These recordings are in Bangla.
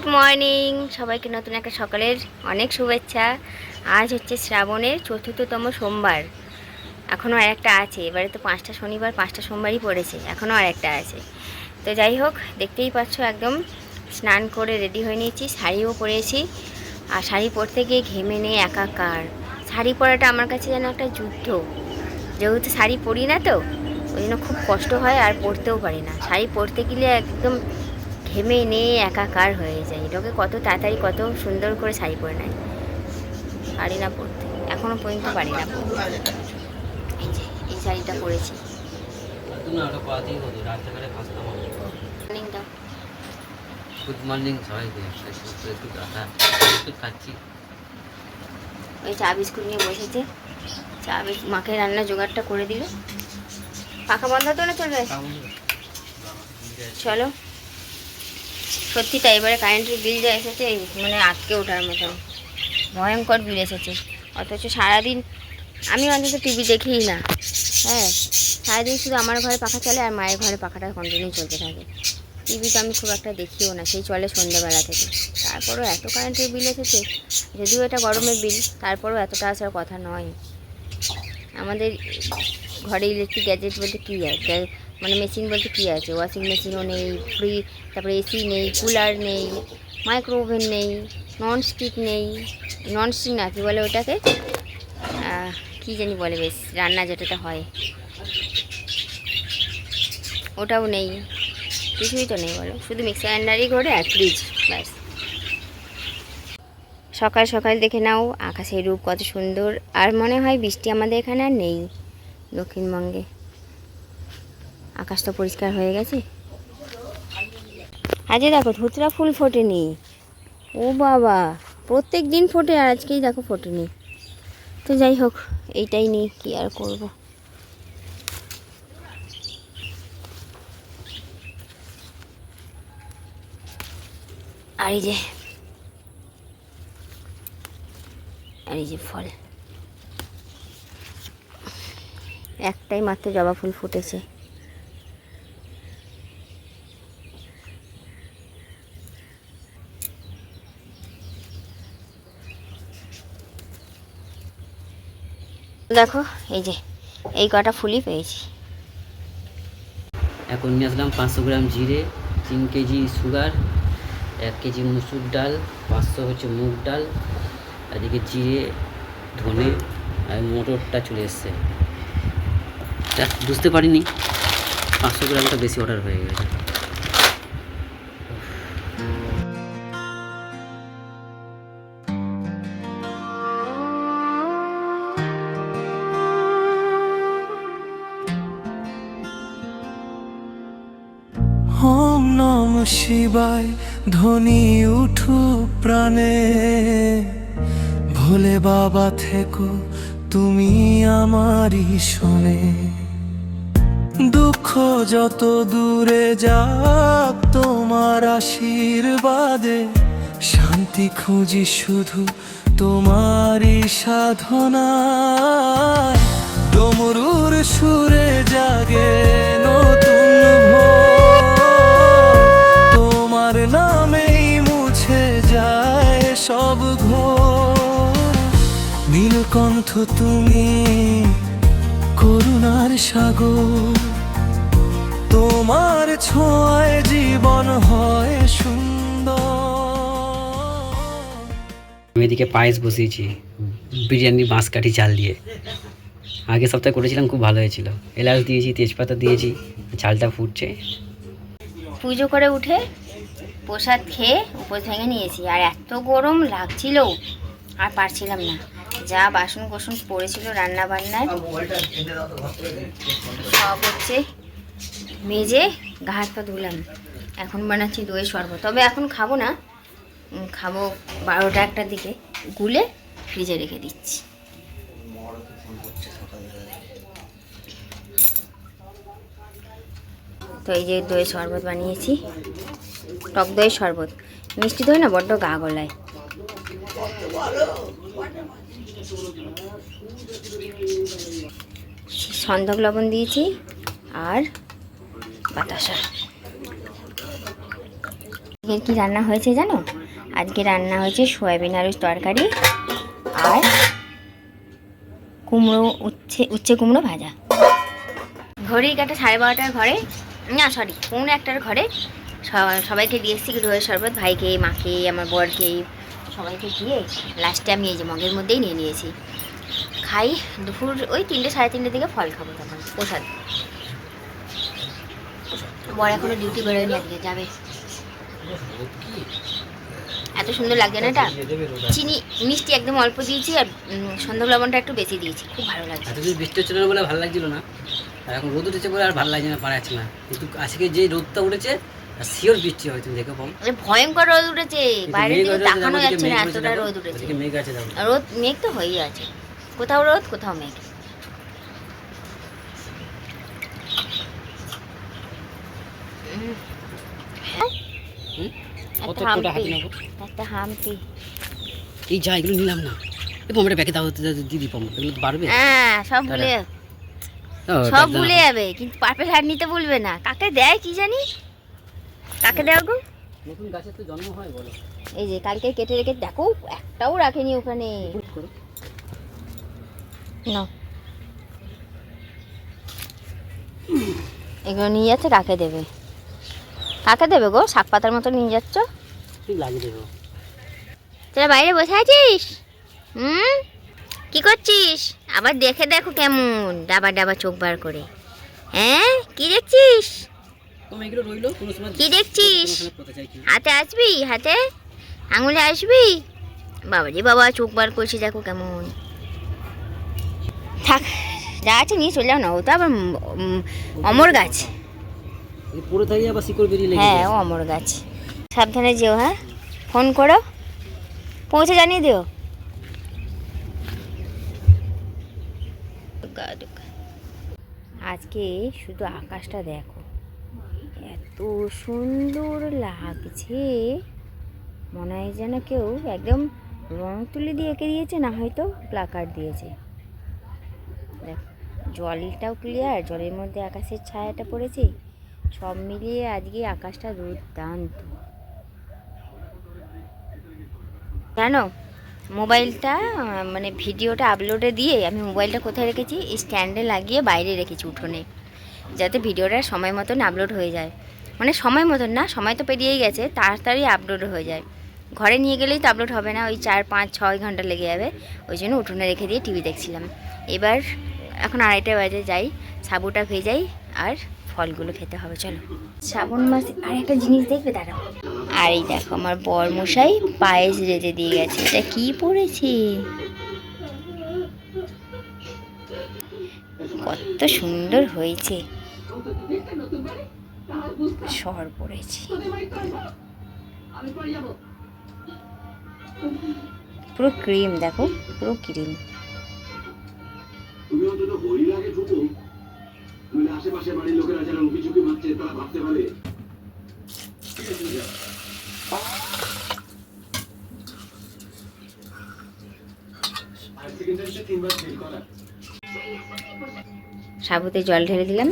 গুড মর্নিং সবাইকে নতুন একটা সকালের অনেক শুভেচ্ছা। আজ হচ্ছে শ্রাবণের চতুর্থতম সোমবার। এখনও আর একটা আছে, এবারে তো 5টা শনিবার 5টা সোমবারই পড়েছে, এখনও আর একটা আছে। তো যাই হোক, দেখতেই পাচ্ছ একদম স্নান করে রেডি হয়ে নিয়েছি, শাড়িও পরেছি। আর শাড়ি পরতে গিয়ে ঘেমে নেই একাকার। শাড়ি পরাটা আমার কাছে যেন একটা যুদ্ধ, যেহেতু শাড়ি পরি না তো ওই জন্য খুব কষ্ট হয় আর পরতেও পারি না। শাড়ি পরতে গেলে একদম ঘেমে নিয়ে একাকার হয়ে যায়। লোকে কত তাড়াতাড়ি কত সুন্দর করে শাড়ি পরে নেয়, পারি না পরতে, এখনও পর্যন্ত পারি না পরতে। এই যে এই শাড়িটা পরেছি। মর্নিং দাও। গুড মর্নিং সবাইকে। খাচ্ছি। ওই চা বিস্কুট নিয়ে বসেছে, চা মাকে রান্না জোগাড়টা করে দিল। পাখা বন্ধ তো না চলবে? চলো। সত্যি তাই, এবারে কারেন্টের বিল যা এসেছে মানে আটকে ওঠার মতো ভয়ঙ্কর বিল এসেছে। অথচ সারাদিন আমি অন্তত টিভি দেখিই না। হ্যাঁ, সারাদিন শুধু আমার ঘরে পাখা চলে আর মায়ের ঘরে পাখাটা কন্টিনিউ চলতে থাকে। টিভি তো আমি খুব একটা দেখিও না, সেই চলে সন্ধ্যাবেলা থেকে। তারপরেও এত কারেন্টের বিল এসেছে, যদিও এটা গরমের বিল, তারপরেও এতটা আসার কথা নয়। আমাদের ঘরে ইলেকট্রিক গ্যাজেট বলতে কী আছে, মানে মেশিন বলতে কী আছে? ওয়াশিং মেশিনও নেই, ফ্রিজ, তারপরে এসি নেই, কুলার নেই, মাইক্রো ওভেন নেই, ননস্টিক নেই। ননস্টিক না, কী বলে ওটাকে, কী জানি বলে, বেশ রান্না যেটাতে হয় ওটাও নেই, কিছুই তো নেই বলো, শুধু মিক্সার গ্রাইন্ডারই ঘরে আর ফ্রিজ, ব্যাস। সকাল সকাল দেখে নাও আকাশের রূপ কত সুন্দর। আর মনে হয় বৃষ্টি আমাদের এখানে আর নেই, দক্ষিণবঙ্গে আকাশ তো পরিষ্কার হয়ে গেছে। আজকে দেখো ধুতরা ফুল ফোটেনি। ও বাবা, প্রত্যেক দিন ফোটে আর আজকেই দেখো ফোটেনি। তো যাই হোক, এইটাই নিয়ে কি আর করব। আর এই যে ফল, একটাই মাত্র জবা ফুল ফুটেছে। দেখো এই যে এই কটা ফুলই পেয়েছি। এখন নিয়ে আসলাম 500 গ্রাম জিরে, 3 কেজি সুগার, 1 কেজি মুসুর ডাল, 500 হচ্ছে মুগ ডাল, এদিকে জিরে, ধনে আর মটরটা চলে এসছে। বুঝতে পারিনি 500 গ্রামটা বেশি অর্ডার হয়ে গেছে। ওম নম শিবায় ধ্বনি উঠুক প্রাণে, ভোলে বাবা থেকো তুমি আমারই শোনে। দুঃখ যত দূরে যাক তোমার আশীর্বাদে, শান্তি খুঁজি শুধু তোমারই সাধনায়। ডমরুর সুরে জাগে নতুন ভোর, তোমার নামেই মুছে যায় সব ঘোর। নীলকণ্ঠ তুমি করুণার সাগর, তোমার ছোঁয়ায় জীবন হয় সুন্দর। আমি এদিকে পায়েস বসিয়েছি বিরিয়ানি বাঁশকাঠি চাল দিয়ে। আগের সপ্তাহে করেছিলাম, খুব ভালো হয়েছিল। এলাচ দিয়েছি, তেজপাতা দিয়েছি, চালটা ফুটছে। পুজো করে উঠে প্রসাদ খেয়ে উপোস ভেঙে নিয়েছি, আর এত গরম লাগছিল আর পারছিলাম না। যা বাসন কোসন পড়েছিল রান্না বান্নার সব হচ্ছে মেজে গা হাত পা ধুলাম। এখন বানাচ্ছি দইয়ের শরবত, তবে এখন খাবো না, খাবো 12টা 1টার দিকে, গুলে ফ্রিজে রেখে দিচ্ছি। তো এই যে দইয়ের শরবত বানিয়েছি, টক দইয়ের শরবত। মিষ্টি দই না বড্ড গা গলায়। সন্ধক লবণ দিয়েছি আর বাতাসা। আজকে কি রান্না হয়েছে জানো? আজকে রান্না হয়েছে সয়াবিন আলুর তরকারি আর কুমড়ো উচ্ছে কুমড়ো ভাজা। ঘড়ির কাটা 12:30টার ঘরে, না সরি 1:45টার ঘরে সবাইকে দিয়ে এসেছি দইয়ের শরবত, ভাইকে, মাকে, আমার বরকে, সবাইকে দিয়ে লাস্টে আমি এই যে মগের মধ্যেই নিয়ে নিয়েছি। খাই দুপুর ওই 3টে 3:30টার দিকে ফল খাবো, তখন প্রসাদ। বর এখনো ডিউটি বেরোয়নি, আজকে যাবে। এত সুন্দর লাগছে না এটা? চিনি মিষ্টি একদম অল্প দিয়েছি আর সন্দেহ লবণটা একটু বেশি দিয়েছি, খুব ভালো লাগছে। এতদিন বৃষ্টি হচ্ছিল না বলে ভালো লাগছিল না, আর এখন রোদ উঠেছে বলে আর ভালো লাগছে না, পারা যাচ্ছে না। কিন্তু আজকে যে রোদটা উঠেছে শিওর বৃষ্টি হয়, তুমি দেখো। ভয়ঙ্কর রোদ উঠেছে, বাইরে দিকে তাকানো যাচ্ছে না, এতটা রোদ উঠেছে। মেঘ আছে, রোদ মেঘ তো হয়েই আছে, কোথাও রোদ কোথাও মেঘ। একটা হাম্পি এই যা, এগুলো নিলাম না। এই পমটা প্যাকে দাও, দিদি পম, এগুলো তো পারবে। হ্যাঁ সব ভুলে যাবে, কিন্তু পারপেল হার নিতে বলবে না। কাকে দেয় কি জানি, কাকে দেওয়া গো? নতুন গাছের তো জন্ম হয় বলো। এই যে কালকে কেটে রেখে দেখো, একটাও রাখেনি ওখানে। না এগুলো নিয়ে যাচ্ছে, কাকে দেবে? কাকে দেবে গো? শাক পাতার মতো নিয়ে যাচ্ছ। ঠিক লাগিয়ে দেবো। তোরা বাইরে বসে আছিস? কি করছিস? আবার দেখে দেখো কেমন ডাবা ডাবা চোখ বার করে। হ্যাঁ কি দেখছিস? কি দেখছিস? হাতে আসবি? হাতে আঙুলে আসবি? বাবা রে বাবা, চোখ বার করছি, দেখো কেমন। থাক, যা আছে নিয়ে চলে যাও না। ও তো আবার অমর গাছ। হ্যাঁ ও অমর গাছ। সাবধানে যেও, হ্যাঁ ফোন করো, পৌঁছে জানিয়ে দিও। আজকে শুধু আকাশটা দেখো, এত সুন্দর লাগছে, মনে হয় যেন কেউ একদম রং তুলি দিয়ে এঁকে দিয়েছে, না হয়তো প্লাকার্ড দিয়েছে। দেখ জলটাও ক্লিয়ার, জলের মধ্যে আকাশের ছায়াটা পড়েছে, সব মিলিয়ে আজকে আকাশটা দুর্দান্ত। জানো মোবাইলটা মানে ভিডিওটা আপলোডে দিয়ে আমি মোবাইলটা কোথায় রেখেছি? স্ট্যান্ডে লাগিয়ে বাইরে রেখেছি উঠোনে, যাতে ভিডিওটা সময় মতন আপলোড হয়ে যায়। মানে সময় মতন না, সময় তো পেরিয়েই গেছে, তাড়াতাড়ি আপলোড হয়ে যায়। ঘরে নিয়ে গেলেই তো আপলোড হবে না, ওই 4, 5, 6 ঘন্টা লেগে যাবে। ওই জন্য উঠোনে রেখে দিয়ে টিভি দেখছিলাম। এবার এখন 2:30 বাজে, যাই সাবুটা ভেজাই আর ফলগুলো খেতে হবে। চলো, শ্রাবণ মাস আর একটা জিনিস দেখবে দাঁড়াও। আর এই দেখো আমার বর মশাই পায়েস রেজে দিয়ে গেছে। এটা কি পড়েছে, কত সুন্দর হয়েছে, শহর পড়েছে, পুরো ক্রিম, দেখো পুরো ক্রিম। আশেপাশে বাড়ির লোকেরা যারা উঁকি মারছে তারা ভাবতে পারে। সাবুতে জল ঢেলে দিলাম,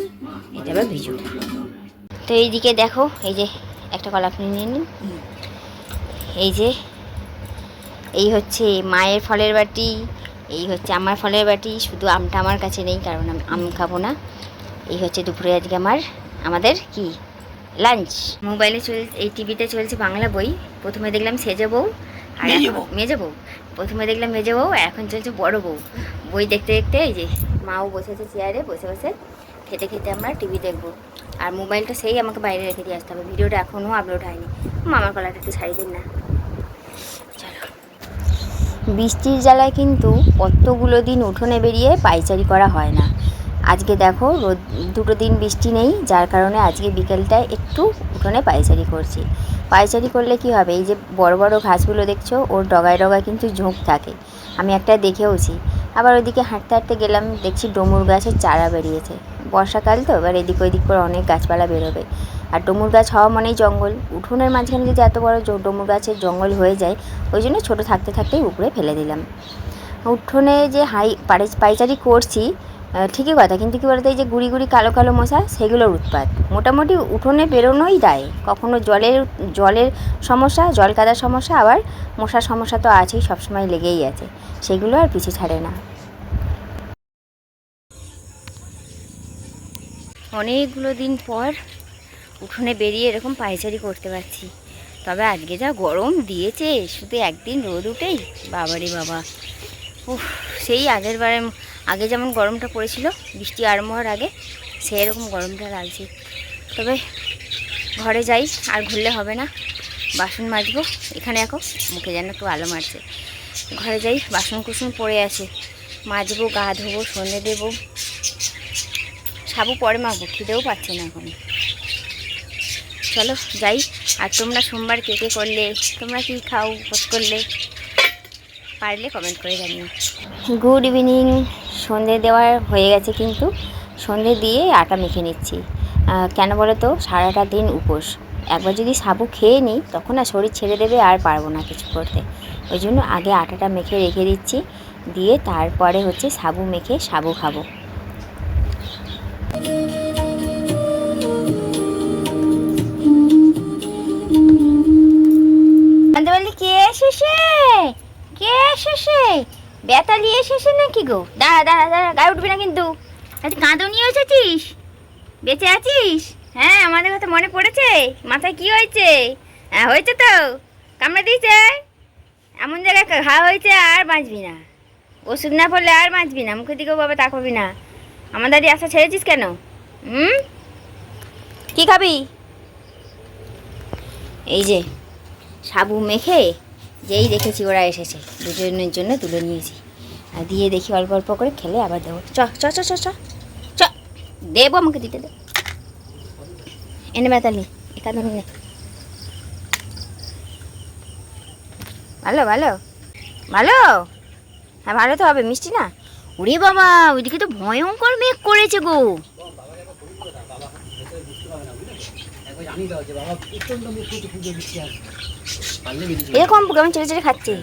এটা আবার ভিজু। তো এইদিকে দেখো, এই যে একটা কলা আপনি নিয়ে নিন। এই যে এই হচ্ছে মায়ের ফলের বাটি, এই হচ্ছে আমার ফলের বাটি। শুধু আমটা আমার কাছে নেই, কারণ আমি আম খাবো না। এই হচ্ছে দুপুরে আজকে আমাদের কি লাঞ্চ। মোবাইলে এই টিভিতে চলছে বাংলা বই। প্রথমে দেখলাম সেজে বউ আর মেজে বউ, প্রথমে দেখলাম মেজে বউ, আর এখন চলছে বড় বউ। বই দেখতে দেখতে এই যে মাও বসেছে চেয়ারে, বসে বসে খেতে খেতে আমরা টিভি দেখবো। আর মোবাইলটা সেই আমাকে বাইরে রেখে দিয়ে আসতে হবে, ভিডিওটা এখনও আপলোড হয়নি। মামার গলাটা একটু ছাড়িয়ে দিন না। চলো, বৃষ্টির জ্বালায় কিন্তু কতগুলো দিন উঠোনে বেরিয়ে পাইচারি করা হয় না। আজকে দেখো রোদ, 2 দিন বৃষ্টি নেই, যার কারণে আজকে বিকেলটায় একটু উঠোনে পাইচারি করছি। পাইচারি করলে কি হবে, এই যে বড় বড় ঘাসগুলো দেখছো, ওর ডগায় ডগায় কিন্তু ঝোঁক থাকে। আমি একটা দেখেওছি। আবার ওইদিকে হাঁটতে হাঁটতে গেলাম, দেখছি ডমুর গাছের চারা বেরিয়েছে। বর্ষাকাল তো, এবার এদিক ওইদিক করে অনেক গাছপালা বেরোবে। আর ডমুর গাছ হওয়া মানেই জঙ্গল। উঠোনের মাঝখানে যদি এত বড় ডমুর গাছের জঙ্গল হয়ে যায়, ওই জন্য ছোটো থাকতে থাকতেই উপরে ফেলে দিলাম। উঠোনে যে পাইচারি করছি, ঠিকই কথা, কিন্তু কী বলতো এই যে গুড়ি গুড়ি কালো কালো মশা সেগুলোর উৎপাত। মোটামুটি উঠোনে বেরোনোই দায়, কখনো জলের সমস্যা, জল কাদার সমস্যা, আবার মশার সমস্যা তো আছেই, সবসময় লেগেই আছে, সেগুলো আর পিছু ছাড়ে না। অনেকগুলো দিন পর উঠোনে বেরিয়ে এরকম পায়চারি করতে পারছি। তবে আজকে যা গরম দিয়েছে, শুধু একদিন রোদ উঠেই বাবারে বাবা, উফ, সেই আগে যেমন গরমটা পড়েছিল বৃষ্টি আরম্ভ হওয়ার আগে, সেরকম গরমটা লাগছে। তবে ঘরে যাই, আর ঘুরলে হবে না, বাসন মাজবো। এখানে এখন মুখে যেন একটু আলো মারছে। ঘরে যাই, বাসন কুসন পড়ে আছে, মাজবো, গা ধোবো, সন্ধে দেবো। সাবু পরে মাখবো, খিদেও পাচ্ছে না এখন। চলো যাই। আর তোমরা সোমবার কে কে করলে, তোমরা কি খাও, উপোস করলে, পারলে কমেন্ট করে জানিও। Good evening. সন্ধে দেওয়ার হয়ে গেছে, কিন্তু সন্ধে দিয়ে আটা মেখে নিচ্ছি। কেন বলো তো, সারাটা দিন উপোস, একবার যদি সাবু খেয়ে নিই তখন আর শরীর ছেড়ে দেবে, আর পারবো না কিছু করতে। ওই জন্য আগে আটাটা মেখে রেখে দিচ্ছি, দিয়ে তারপরে হচ্ছে সাবু মেখে সাবু খাবো। কে এসেছে, কে এসেছে, বেতালি এসেছে নাকি গো? দাঁড়া দাঁড়া দাঁড়া, গায়ে উঠবি না কিন্তু। আজ কাঁদুনি এসেছিস, বেঁচে আছিস? হ্যাঁ, আমাদের কথা মনে পড়েছে? মাথায় কি হয়েছে? হ্যাঁ হয়েছে তো, কামড়ে দিয়েছে, এমন জায়গায় ঘা হয়েছে, আর বাঁচবি না। ওষুধ না পড়লে আর বাঁচবি না, মুখের দিকেও বাবা তাকাবি না। আমার দাদি আশা ছেড়েছিস কেন? কি খাবি? এই যে সাবু মেখে যেই দেখেছি ওরা এসেছে, দুজনের জন্য তুলে নিয়েছি, আর দিয়ে দেখি অল্প অল্প করে খেলে আবার দেবো। চ চ চ চ চ চ, দেবো, আমাকে দিতে দে। এনে বেতালি, এখানে নে। ভালো ভালো ভালো, হ্যাঁ ভালো তো হবে, মিষ্টি না? ওরে বাবা, ওইদিকে তো ভয়ঙ্কর মেঘ করেছে গো। এরকম কেমন ছেড়ে ছেড়ে খাচ্ছে।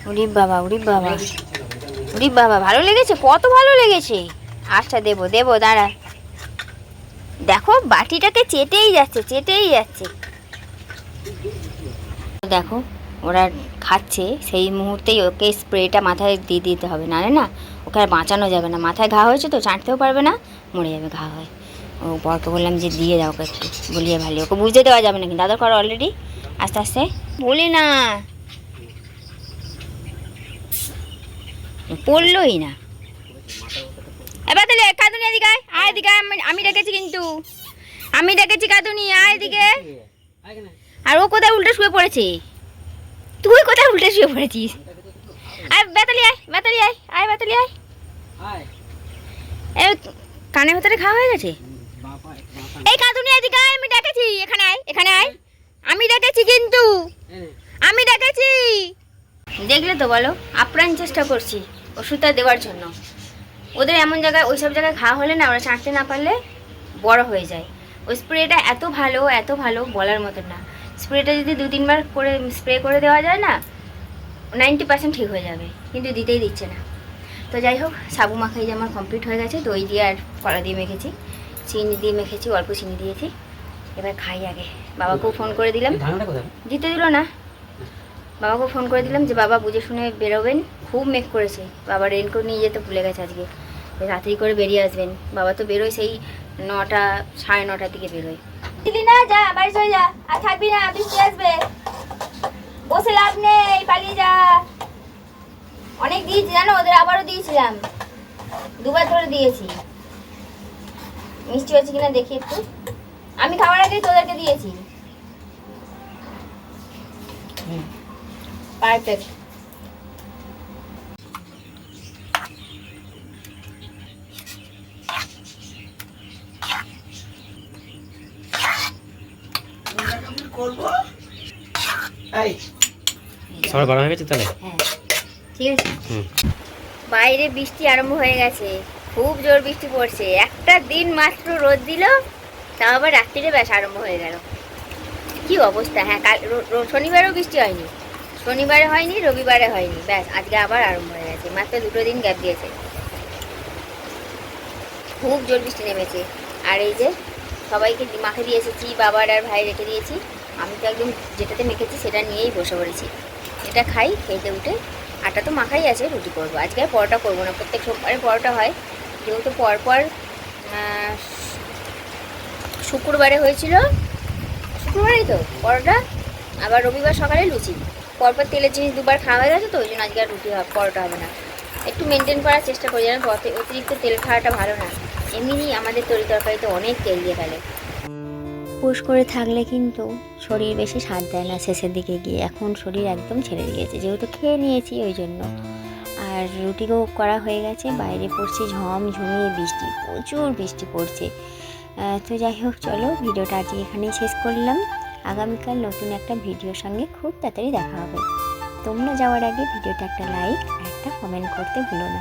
উরি বাবা, উরি বাবা, উরি বাবা, ভালো লেগেছে, কত ভালো লেগেছে। আচ্ছা দেবো দেবো, দাঁড়া। দেখো বাটিটাকে চেটেই যাচ্ছে, চেটেই যাচ্ছে। দেখো ওরা খাচ্ছে, সেই মুহূর্তেই ওকে স্প্রেটা মাথায় দিয়ে দিতে হবে, নাহলে না ওকে আর বাঁচানো যাবে না। মাথায় ঘা হয়েছে তো, চাটতেও পারবে না, মরে যাবে ঘা হয়। ও বরকে বললাম যে দিয়ে দাও ওকে একটু, বলিয়ে ভালো, ওকে বুঝতে দেওয়া যাবে না কিন্তু, আদর করো অলরেডি, আস্তে আস্তে বলি না, পড়লোই না। এবার তাহলে কাঁদুনি এদিকে আয়, আয় এদিকে, আমি ডেকেছি কিন্তু, আমি ডেকেছি কাঁদুনি, আয় এদিকে। আর ও কোথায় উল্টে শুয়ে পড়েছে? তুই কোথায় উল্টে শুয়ে পড়েছিস? আয় বেতালি, আয় বেতালি, আয় আয় বেতালি, আয়। এ কানের ভেতরে খাওয়া হয়ে গেছে। এই কাঁদুনি এদিকে আয়, আমি ডেকেছি, এখানে আয়, এখানে আয়, আমি ডেকেছি কিন্তু, আমি ডেকেছি। দেখলে তো, বলো, আপ্রাণ চেষ্টা করছি ওষুধটা দেওয়ার জন্য। ওদের এমন জায়গায়, ওই সব জায়গায় ঘা হলে না, ওরা চাটতে না পারলে বড় হয়ে যায়। ওই স্প্রেটা এত ভালো বলার মতন না। স্প্রেটা যদি 2-3 বার করে স্প্রে করে দেওয়া যায় না, 90% ঠিক হয়ে যাবে, কিন্তু দিতেই দিচ্ছে না। তো যাই হোক, সাবু মাখাই যে আমার কমপ্লিট হয়ে গেছে। দই দিয়ে আর কলা দিয়ে মেখেছি, চিনি দিয়ে মেখেছি, অল্প চিনি দিয়েছি। এবার খাই আগে। বাবাকেও ফোন করে দিলাম, দিতে দিল না। বাবাকেও ফোন করে দিলাম যে বাবা বুঝে শুনে বেরোবেন, খুব মেঘ করেছে। বাবা রেনকোট নিয়ে যেতে ভুলে গেছে আজকে, রাত্রি করে বেরিয়ে আসবেন। বাবা তো বেরোয় সেই 9টা, 9:30 দিকে বেরোয়। দিদি না, যা বাড়ি চলে যা, আর থাকবি না, বৃষ্টি আসবে, বসে লাভ নেই, পালিয়ে যা। অনেক দিয়েছি জানো, ওদের আবারও দিয়েছিলাম, 2 বার ধরে দিয়েছি। মিষ্টি হয়েছে কিনা দেখি একটু, আমি খাওয়ার আগেই তোদেরকে দিয়েছি। পারফেক্ট। সবার বড় হয়ে গেছে তাহলে? হ্যাঁ ঠিক আছে। বাইরে বৃষ্টি আরম্ভ হয়ে গেছে, খুব জোর বৃষ্টি পড়ছে। একটা দিন মাত্র রোদ দিল, তাও আবার রাত্রিরে ব্যাস আরম্ভ হয়ে গেল। কি অবস্থা! হ্যাঁ, কাল শনিবারেও বৃষ্টি হয়নি, শনিবারে হয়নি, রবিবারে হয়নি, ব্যাস আজকে আবার আরম্ভ হয়ে গেছে। মাত্র 2 দিন গ্যাপ দিয়েছে। খুব জোর বৃষ্টি নেমেছে। আর এই যে সবাইকে মাখে দিয়ে এসেছি, বাবার আর ভাই রেখে দিয়েছি। আমি তো একদম যেটাতে মেখেছি সেটা নিয়েই বসে পড়েছি। এটা খাই, খেতে উঠে আটা তো মাখাই আছে, রুটি করবো। আজকে আর পরোটা করবো না, প্রত্যেক সোমবারে পরোটা হয়, যেহেতু পরপর শুক্রবারে হয়েছিল, শুক্রবারেই তো পরোটা, আবার রবিবার সকালে লুচি। পরপর তেলের জিনিস দুবার খাওয়া হয়ে গেছে, তো ওই জন্য আজকে আর রুটি পরোটা হবে না। একটু মেনটেন করার চেষ্টা করি, যেন অতিরিক্ত তেল খাওয়াটা ভালো না। এমনিই আমাদের তরি তরকারিতে অনেক তেল দিয়ে ফেলে। উপোস করে থাকলে কিন্তু শরীর বেশি সাথ দেয় না শেষের দিকে গিয়ে। এখন শরীর একদম ছেড়ে দিয়েছে, যেহেতু খেয়ে নিয়েছি ওই জন্য। আর রুটিও করা হয়ে গেছে, বাইরে পড়ছে ঝমঝমিয়ে বৃষ্টি, প্রচুর বৃষ্টি পড়ছে। তো যাই হোক, চলো ভিডিওটা আজকে এখানেই শেষ করলাম। আগামীকাল নতুন একটা ভিডিওর সঙ্গে খুব তাড়াতাড়ি দেখা হবে। তোমরা যাওয়ার আগে ভিডিওটা একটা লাইক আর একটা কমেন্ট করতে ভুলো না।